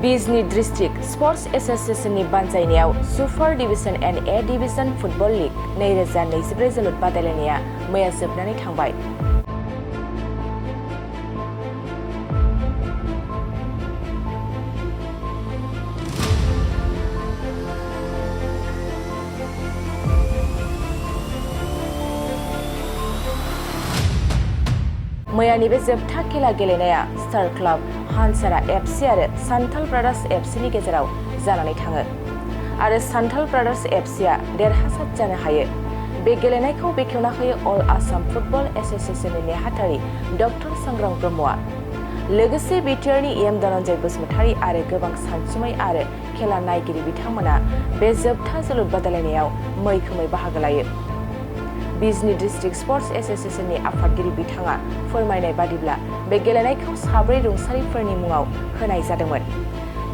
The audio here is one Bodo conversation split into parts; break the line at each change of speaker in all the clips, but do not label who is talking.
Bijni District Sports Associationनि बानजायनायाव super division and A division football league 2024 जोलुर बादायलायनाया मैया जोबनानै थांबाय। मैयानि बे जोबथा खेला गेलेनाया स्टार क्लाब हानसारा एफसी आरो सान्थाल ब्रादार्स एफसीनि गेजेराव जानानै थाङो आरो सान्थाल ब्रादार्स एफसीआ देरहासार जानो हायो। बे गेलेनायखौ बेखेवना होयो अल आसाम फुटबल एसोसिएशननि नेहाथारि डक्टर सांग्रां ब्रह्मआ। लोगोसे बिटिआरनि एम धनन्जय बसुमतारी आरो गोबां सानसुमै आरो खेला नायगिरि बिथांमोना बे जोबथा जोलुर बादायलायनायाव मैखोमै बाहागो लायो। बिजनी डिस्ट्रिक्ट स्पर्ट्स एसोसिएशननि आफादगिरि बिथाङा फोरमायनाय बादिब्ला बे गेलेनायखौ 4 रुंसारिफोरनि मुङाव होनाय जादोंमोन।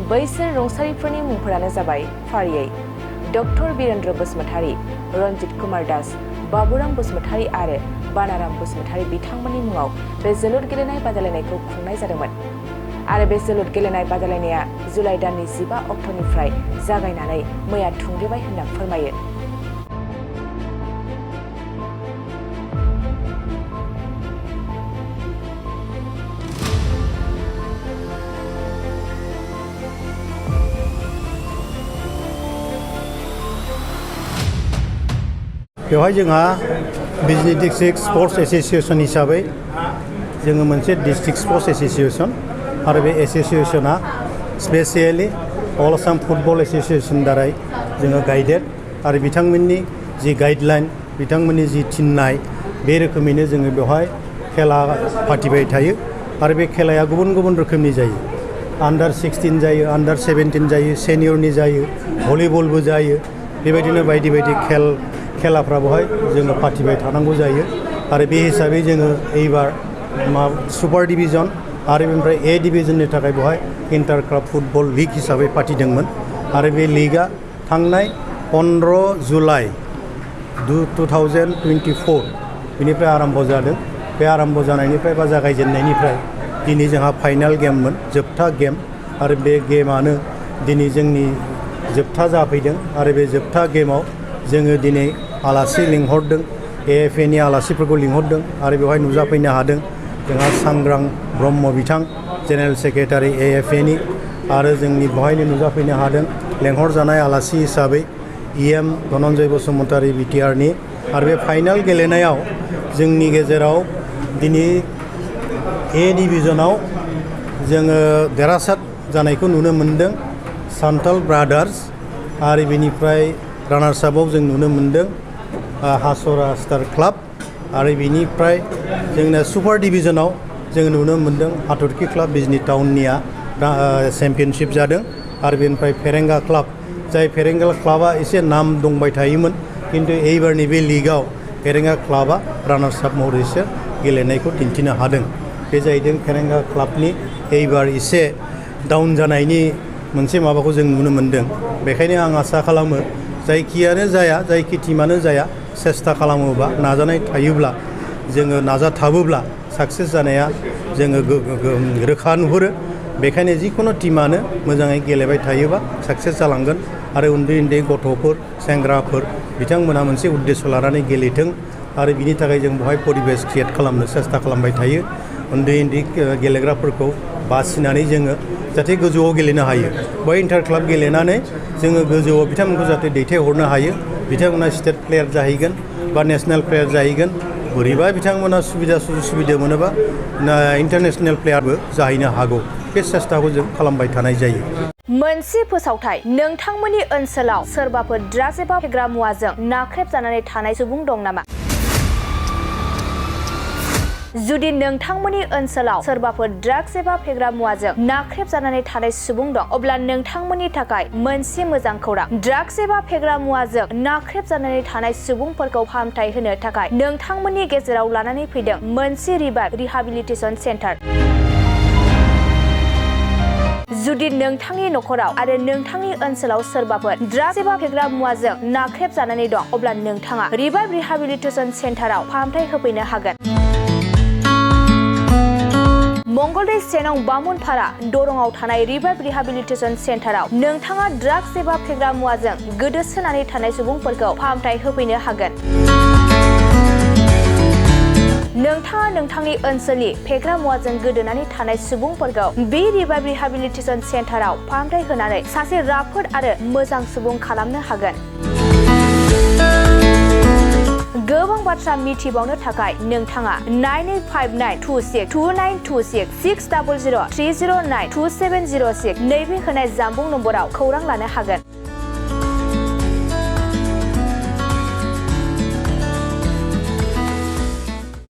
बैसोर रुंसारिफोरनि मुंफोरानो जाबाय फारियै डक्टर वीरेन्द्र बसुमतारी, रन्जित कुमार दास, बाबुराम बसुमतारी आरो बानाराम बसुमतारी बिथांमोननि मुङाव बे जोलुर गेलेनाय बादायलायनायखौ खुंनाय जादोंमोन आरो बे जोलुर गेलेनाय बादायलायनाया जुलाइ दाननि 15 अक्ट'निफ्राय जागायनानै मैया थुंगेबाय होनना फोरमायो।
बेवहाय जोंहा बिजनी डिस्ट्रिक्ट स्पर्ट्स एसोसिएशन हिसाबै जोङो मोनसे डिस्ट्रिक्ट स्पर्ट्स एसोसिएशन आरो बे एसोसिएशना स्पेसियेलि अल आसाम फुटबल एसोसिएशन दारै जोङो गाइडेड आरो बिथांमोननि जि गाइडलाइन बिथांमोननि जि थिननाय बे रोखोमैनो जोङो बेवहाय खेला फाथिबाय थायो आरो बे खेलाया गुबुन गुबुन रोखोमनि जायो। आन्डार 16 जायो, आन्डार 17 जायो, सेनियरनि जायो, भलिबलबो जायो। बेबायदिनो बायदि बायदि खेलाफ्रा बेवहाय जोङो फाथिबाय थानांगौ जायो आरो बे हिसाबै जोङो एबार सुपार डिभिजन आरो बेनिफ्राय ए डिभिजननि थाखाय बेवहाय इन्टार क्लाब फुटबल लीग हिसाबै फाथिदोंमोन आरो बे लीगआ थांनाय 15 जुलाइ 2024 बिनिफ्राय आरम्भ जादों। बे आरम्भ जानायनिफ्राय बा जागायजेननायनिफ्राय दिनै जोंहा फाइनाल गेममोन, जोबथा गेम आरो बे गेमानो दिनै जोंनि जोबथा जाफैदों आरो बे जोबथा गेमाव जोङो दिनै आलासि लिंहरदों, एएफएनि आलासिफोरखौ लिंहरदों आरो बेवहाय नुजाफैनो हादों जोंहा सांग्रां ब्रह्म बिथां जेनेरेल सेक्रेटारि एएफएनि आरो जोंनि बेवहायनो नुजाफैनो हादों लेंहरजानाय आलासि हिसाबै एम धनन्जय बसुमतारी बिटिआरनि। आरो बे फाइनाल गेलेनायाव जोंनि गेजेराव दिनै ए डिभिजनाव जोङो देरहासार जानायखौ नुनो मोन्दों सान्थाल ब्रादार्स आरो बेनिफ्राय रानार्स आपआव जों नुनो मोन्दों हासरा स्टार क्लाब आरो बेनिफ्राय जोंना सुपार डिभिजनाव जों नुनो मोन्दों हाथरखि क्लाब बिजनी टाउननिया चेम्पियनशिप जादों आरो बेनिफ्राय फेरेंगा क्लाब, जाय फेरेंगा क्लाबा एसे नाम दंबाय थायोमोन किन्तु एबारनि बे लीगआव फेरेंगा क्लाबा रानार्स आप महरैसो गेलेनायखौ दिन्थिनो हादों। बे जाहैदों फेरेंगा क्लाबनि एबार एसे डाउन जानायनि मोनसे माबाखौ जों नुनो मोन्दों। बेखायनो आं आसा खालामो जायखियानो जाया, जायखि टिमानो जाया, सेस्था खालामोबा नाजानाय थायोब्ला जोङो नाजाथाबोब्ला साक्सेस जानाया जोङो रोखा नुहुरो। बेखायनो जिखुनु टिमानो मोजाङै गेलेबाय थायोबा साक्सेस जालांगोन आरो उन्दै उन्दै गथ'फोर सेंग्राफोर बिथांमोनहा मोनसे उद्देश्य लानानै गेलेथों आरो बिनि थाखाय जों बेवहाय परिबेस क्रियेट खालामनो सेस्था खालामबाय थायो। उन्दै उन्दै गेलेग्राफोरखौ बासिनानै जोङो जाहाथे गोजौआव गेलेनो हायो। बै इन्टार क्लाब गेलेनानै जोङो गोजौआव बिथांमोनखौ जाहाथे दैथायहरनो हायो, बिथांमोना स्टेट प्लेयार जाहैगोन बा नेसनेल प्लेयार जाहैगन। बोरैबा बिथांमोना सुबिदा मोनोबा इन्टारनेसनेल प्लेयारबो जाहैनो हागौ। बे सेस्टाखौ जों खालामबाय थानाय जायो।
मोनसे फोसावथाय, नोंथांमोननि ओनसोलाव सोरबाफोर ड्राग्स एबा फेग्रा मुवाजों नाख्रेबजानानै थानाय सुबुं दं नामा? जुदि नोंथांमोननि ओनसोलाव सोरबाफोर ड्राग्स एबा फेग्रा मुवाजों नाख्रेबजानानै थानाय सुबुं दं, अब्ला नोंथांमोननि थाखाय मोनसे मोजां खौरां। ड्राग्स एबा फेग्रा मुवाजों नाख्रेबजानानै थानाय सुबुंफोरखौ फाहामथाय होनो थाखाय नोंथांमोननि गेजेराव लानानै फैदों मोनसे रिहाबिलिटेसन सेन्टार। जुदि नोंथांनि नखराव आरो नोंथांनि ओनसोलाव सोरबाफोर ड्राग्स एबा फेग्रा मुवाजों नाख्रेबजानानै दं, अब्ला नोंथाङा रिहाबिलिटेसन सेन्टाराव फाहामथाय होफैनो हागोन।
मंगलदै 1 नं बामुनपारा दरंआव थानाय रिभाइभ रिहाबिलिटेसन सेन्टाराव नोंथाङा ड्राग्स एबा फेग्रा मुवाजों गोदोसोनानै थानाय सुबुंफोरखौ फाहामथाय होफैनो हागोन। नोंथाङा नोंथांनि ओनसोलनि फेग्रा मुवाजों गोदोनानै थानाय सुबुंफोरखौ बे रिभाइभ रिहाबिलिटेसन सेन्टाराव फाहामथाय होनानै सासे राफोद आरो मोजां सुबुं खालामनो हागोन। गोबां बाथ्रा मिथिबावनो थाखाय नोंथाङा 9859262926 60030927006 नैबे होनाय जानबुं नम्बराव खौरां लानो हागोन।